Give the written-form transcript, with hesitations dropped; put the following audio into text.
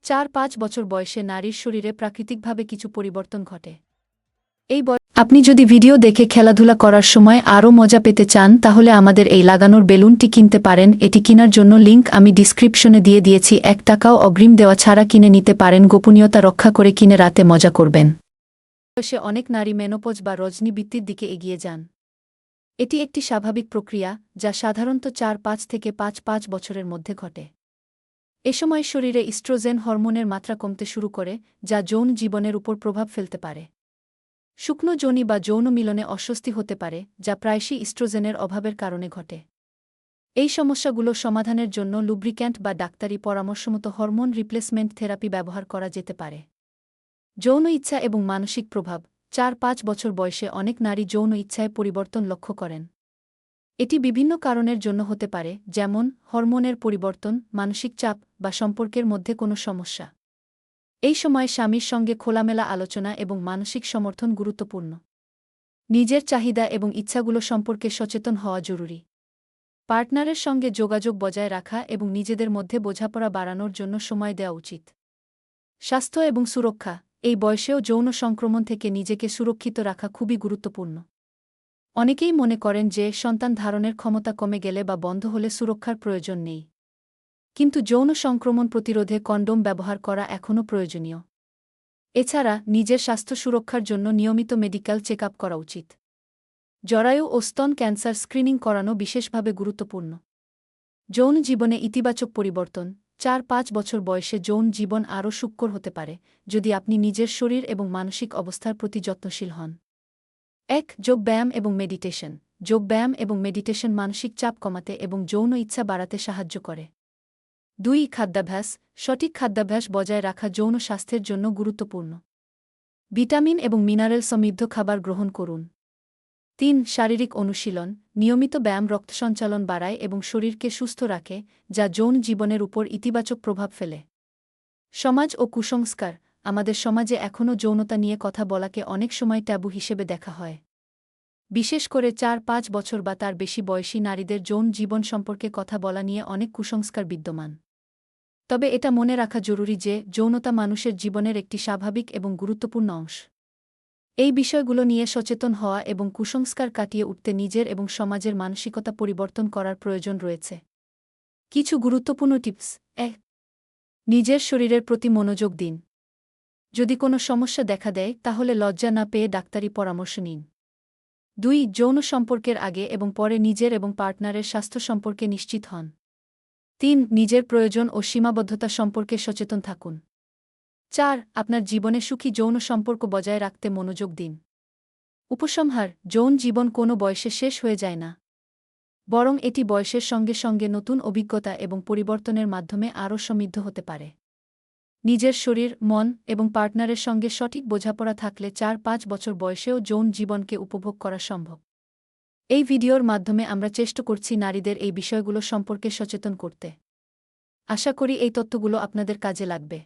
4-5 বছর বয়সে নারীর শরীরে প্রাকৃতিকভাবে কিছু পরিবর্তন ঘটে। আপনি যদি ভিডিও দেখে খেলাধুলা করার সময় আরও মজা পেতে চান তাহলে আমাদের এই লাগানোর বেলুনটি কিনতে পারেন। এটি কেনার জন্য লিংক আমি ডিসক্রিপশনে দিয়ে দিয়েছি। 1 টাকাও অগ্রিম দেওয়া ছাড়া কিনে নিতে পারেন। গোপনীয়তা রক্ষা করে কিনে রাতে মজা করবেন। বয়সে অনেক নারী মেনোপজ বা রজনীবৃত্তির দিকে এগিয়ে যান। এটি একটি স্বাভাবিক প্রক্রিয়া যা সাধারণত 4-5 থেকে 5-5 বছরের মধ্যে ঘটে। এ সময় শরীরে ইস্ট্রোজেন হরমোনের মাত্রা কমতে শুরু করে, যা যৌন জীবনের উপর প্রভাব ফেলতে পারে। শুকনো যোনি বা যৌন মিলনে অস্বস্তি হতে পারে, যা প্রায়শই ইস্ট্রোজেনের অভাবের কারণে ঘটে। এই সমস্যাগুলো সমাধানের জন্য লুব্রিক্যান্ট বা ডাক্তারি পরামর্শমতো হরমোন রিপ্লেসমেন্ট থেরাপি ব্যবহার করা যেতে পারে। যৌন ইচ্ছা এবং মানসিক প্রভাব। 4-5 বছর বয়সে অনেক নারী যৌন ইচ্ছায় পরিবর্তন লক্ষ্য করেন। এটি বিভিন্ন কারণের জন্য হতে পারে, যেমন হরমোনের পরিবর্তন, মানসিক চাপ বা সম্পর্কের মধ্যে কোনো সমস্যা। এই সময় স্বামীর সঙ্গে খোলামেলা আলোচনা এবং মানসিক সমর্থন গুরুত্বপূর্ণ। নিজের চাহিদা এবং ইচ্ছাগুলো সম্পর্কে সচেতন হওয়া জরুরি। পার্টনারের সঙ্গে যোগাযোগ বজায় রাখা এবং নিজেদের মধ্যে বোঝাপড়া বাড়ানোর জন্য সময় দেওয়া উচিত। স্বাস্থ্য এবং সুরক্ষা। এই বয়সেও যৌন সংক্রমণ থেকে নিজেকে সুরক্ষিত রাখা খুবই গুরুত্বপূর্ণ। অনেকেই মনে করেন যে সন্তান ধারণের ক্ষমতা কমে গেলে বা বন্ধ হলে সুরক্ষার প্রয়োজন নেই। কিন্তু যৌন সংক্রমণ প্রতিরোধে কন্ডোম ব্যবহার করা এখনও প্রয়োজনীয়। এছাড়া নিজের স্বাস্থ্য সুরক্ষার জন্য নিয়মিত মেডিকেল চেকআপ করা উচিত। জরায়ু ও স্তন ক্যান্সার স্ক্রিনিং করানো বিশেষভাবে গুরুত্বপূর্ণ। যৌন জীবনে ইতিবাচক পরিবর্তন। 4-5 বছর বয়সে যৌন জীবন আরও সুখকর হতে পারে যদি আপনি নিজের শরীর এবং মানসিক অবস্থার প্রতি যত্নশীল হন। 1. যোগব্যায়াম এবং মেডিটেশন। যোগব্যায়াম এবং মেডিটেশন মানসিক চাপ কমাতে এবং যৌন ইচ্ছা বাড়াতে সাহায্য করে। 2. খাদ্যাভ্যাস। সঠিক খাদ্যাভ্যাস বজায় রাখা যৌন স্বাস্থ্যের জন্য গুরুত্বপূর্ণ। ভিটামিন এবং মিনারেল সমৃদ্ধ খাবার গ্রহণ করুন। 3. শারীরিক অনুশীলন। নিয়মিত ব্যায়াম রক্ত সঞ্চালন বাড়ায় এবং শরীরকে সুস্থ রাখে, যা যৌন জীবনের উপর ইতিবাচক প্রভাব ফেলে। সমাজ ও কুসংস্কার। আমাদের সমাজে এখনও যৌনতা নিয়ে কথা বলাকে অনেক সময় ট্যাবু হিসেবে দেখা হয়। বিশেষ করে 4-5 বছর বা তার বেশি বয়সী নারীদের যৌন জীবন সম্পর্কে কথা বলা নিয়ে অনেক কুসংস্কার বিদ্যমান। তবে এটা মনে রাখা জরুরি যে যৌনতা মানুষের জীবনের একটি স্বাভাবিক এবং গুরুত্বপূর্ণ অংশ। এই বিষয়গুলো নিয়ে সচেতন হওয়া এবং কুসংস্কার কাটিয়ে উঠতে নিজের এবং সমাজের মানসিকতা পরিবর্তন করার প্রয়োজন রয়েছে। কিছু গুরুত্বপূর্ণ টিপস। 1. নিজের শরীরের প্রতি মনোযোগ দিন। যদি কোনো সমস্যা দেখা দেয় তাহলে লজ্জা না পেয়ে ডাক্তারি পরামর্শ নিন। 2. যৌন সম্পর্কের আগে এবং পরে নিজের এবং পার্টনারের স্বাস্থ্য সম্পর্কে নিশ্চিত হন। 3. নিজের প্রয়োজন ও সীমাবদ্ধতা সম্পর্কে সচেতন থাকুন। 4. আপনার জীবনে সুখী যৌন সম্পর্ক বজায় রাখতে মনোযোগ দিন। উপসংহার: যৌন জীবন কোনো বয়সে শেষ হয়ে যায় না, বরং এটি বয়সের সঙ্গে সঙ্গে নতুন অভিজ্ঞতা এবং পরিবর্তনের মাধ্যমে আরও সমৃদ্ধ হতে পারে। নিজের শরীর, মন এবং পার্টনারের সঙ্গে সঠিক বোঝাপড়া থাকলে 4-5 বছর বয়সেও যৌন জীবনকে উপভোগ করা সম্ভব। এই ভিডিওর মাধ্যমে আমরা চেষ্টা করছি নারীদের এই বিষয়গুলো সম্পর্কে সচেতন করতে। আশা করি এই তথ্যগুলো আপনাদের কাজে লাগবে।